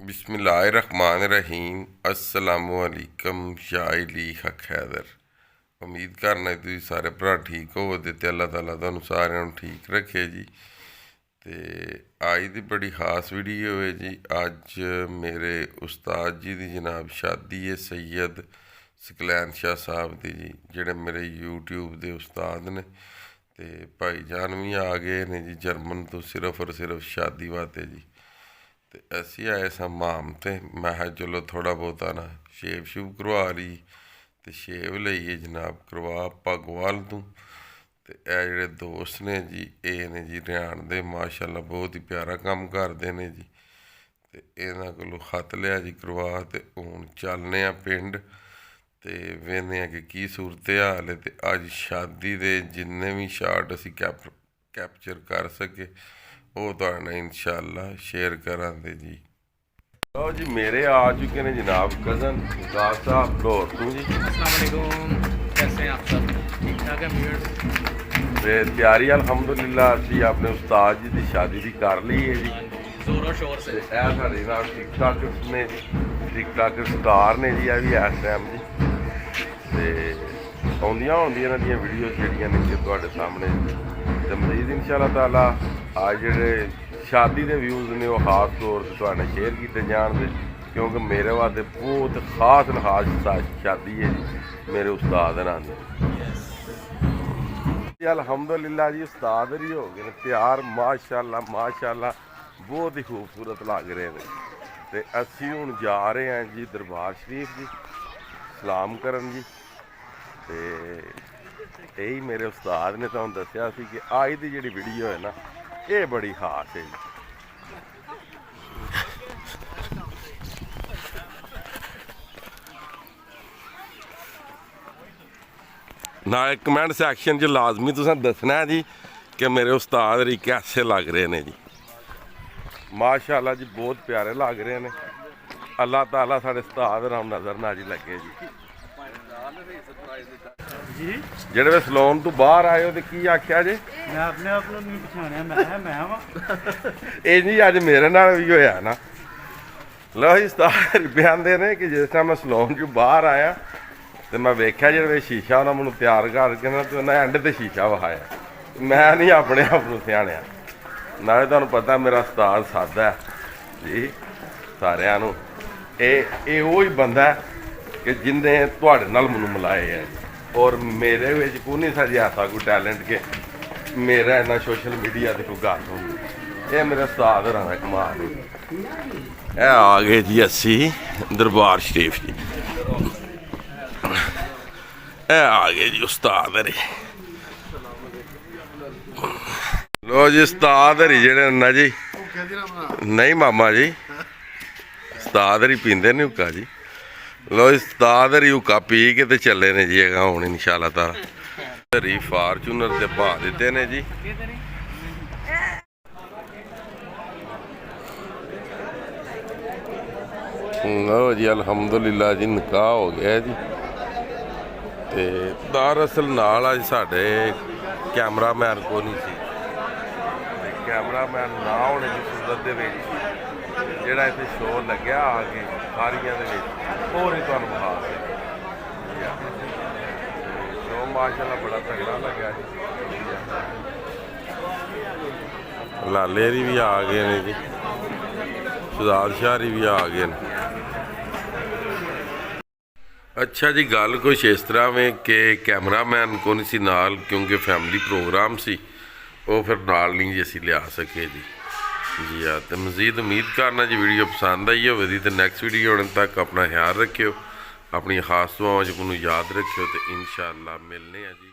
बिस्मिल्लाहिर्रहमानिर्रहीम अस्सलामुअलैकुम शाइली हक हैदर। उम्मीद करना तुम सारे भरा ठीक हो तो अल्लाह ताला तुहानू सारिਆਂ ਨੂੰ ठीक रखे जी। तो अज की बड़ी खास वीडियो है जी। अज मेरे उस्ताद जी की जनाब शादी है सैयद सकलैन शाह साहब की जी, जेड़े मेरे यूट्यूब के उस्ताद ने। तो भाई जान भी आ गए ने जी जर्मन तो सिर्फ और सिर्फ शादी वास्ते जी। तो असी आए सा माम ते मैं चलो थोड़ा बहुता ना शेव शूव करवा ली तो शेव लईए जनाब करवा पगवाल तू। तो यह जोड़े दोस्त ने जी ये ने जी रियाण दे माशाअल्लाह बहुत ही प्यारा काम करते हैं जी। तो इन्हों को खत लिया जी करवा तो हूँ चलने पिंड तो वेखने कि की सूरत हाल है। तो अज शादी के जिन्ने भी शाट असी कैप्चर कर सके वो तो इंशाअल्लाह शेयर करांगे जी। लो जी मेरे आ चुके हैं जनाब कज़न उस्ताद साहब लाहौर तो जी। अस्सलाम वालेकुम, कैसे हैं आप सब? ठीक ठाक है व्यूअर्स? ते तैयारी अल्हम्दुलिल्लाह असी अपने उस्ताद जी की शादी की कर ली है जी जोरों शोर से। यह साढ़े नाल टिक टाकर्स ने जी, टिक टाकर स्टार ने जी। भी इस टाइम जी तो आउंदियां होंदियां इन्हां दियां वीडियो जेहड़ियां ने कि तुहाडे सामने। तो मजीद इंशाअल्लाह ताला आज जेह्ड़े शादी के व्यूज़ ने वो खास तौर पर तुहाडे शेयर किए जाएंगे, क्योंकि मेरे वास्ते बहुत खास खास शादी है जी मेरे उस्ताद नाल जी। अल्हम्दुलिल्लाह जी उस्ताद ही हो गए तैयार माशाअल्लाह माशाअल्लाह बहुत ही खूबसूरत लग रहे हैं। तो असी हुण जा रहे हैं जी दरबार शरीफ जी सलाम करन जी। तो यही मेरे उस्ताद ने तुहानू दस्सिया सी कि अज की जिहड़ी वीडियो है ना ये बड़ी खास है जी। ना कमेंट सैक्शन च लाजमी तुसें दसना है जी कि मेरे उस्ताद री कैसे लग रहे हैं जी। माशाअल्लाह जी बहुत प्यारे लग रहे हैं। अल्लाह ताला साढ़े उस्ताद नाल नज़र ना जी लगे जी। जेड़े वे सलोन तो बाहर आए हो तो की आख्या जे? मैं अपने आप को नहीं पछाणिया, मैं वा। ये जी अज मेरे नाल भी होया ना। लो जी उस्ताद बयानदे ने कि जिस टाइम मैं सलोन चो बाहर आया तो मैं वेख्या जो शीशा उन्हें मैनू तैयार करके ना तो उन्हें एंड ते शीशा विखाया। मैं नहीं अपने आप को सियाणिया। नाले तुहानू पता मेरा उस्ताद सादा है जी सारिਆਂ ਨੂੰ। ये वही बंदा है कि जिन्हें तुहाडे नाल मैनू मिलाए है। और मेरे विच कोई नहीं सा जी ऐसा कोई टैलेंट के मेरा इन्ना सोशल मीडिया से कोई गल होंदी। ये मेरे उस्ताद होरां दा कमाल है। आ गए जी असी दरबार शरीफ जी। आ गए जी उस्ताद हरी। लो जी उस्ताद हरी जेड़े ना जी नहीं मामा जी उस्ताद हरी पींदे नहीं हुक्का जी। लो उस्ताद हरी हुक्का पी के तो चले ने जी हूँ इंशाअल्लाह ताला। हरी फार्चूनर से भा दिते ने जी। लो जी अल्हम्दुलिल्लाह जी निकाह हो गया जी। तो दरअसल नाल अज साढ़े कैमरामैन को नहीं सी। कैमरामैन ना होने की सूरत दे जेड़ा इत्थे शो लग्या आके सारियां दे विच और ही तुहानू विखा सकदा। शो माशाअल्लाह बड़ा तगड़ा लग्या जी। लाले री भी आ गए ने जी, शहजाद शाहरी भी आ गए ने। अच्छा जी गल कुछ इस तरह में कि कैमरामैन को नहीं सी नाल, क्योंकि फैमिली प्रोग्राम सी वो फिर नाल नहीं जी असी लिया सके जी। जी हाँ तो मज़ीद उम्मीद करना जी वीडियो पसंद आई हो। तो नैक्सट वीडियो होने तक अपना ख्याल रखियो, अपनी खास दुआओं को याद रखियो। तो इंशाअल्लाह मिलने हैं जी।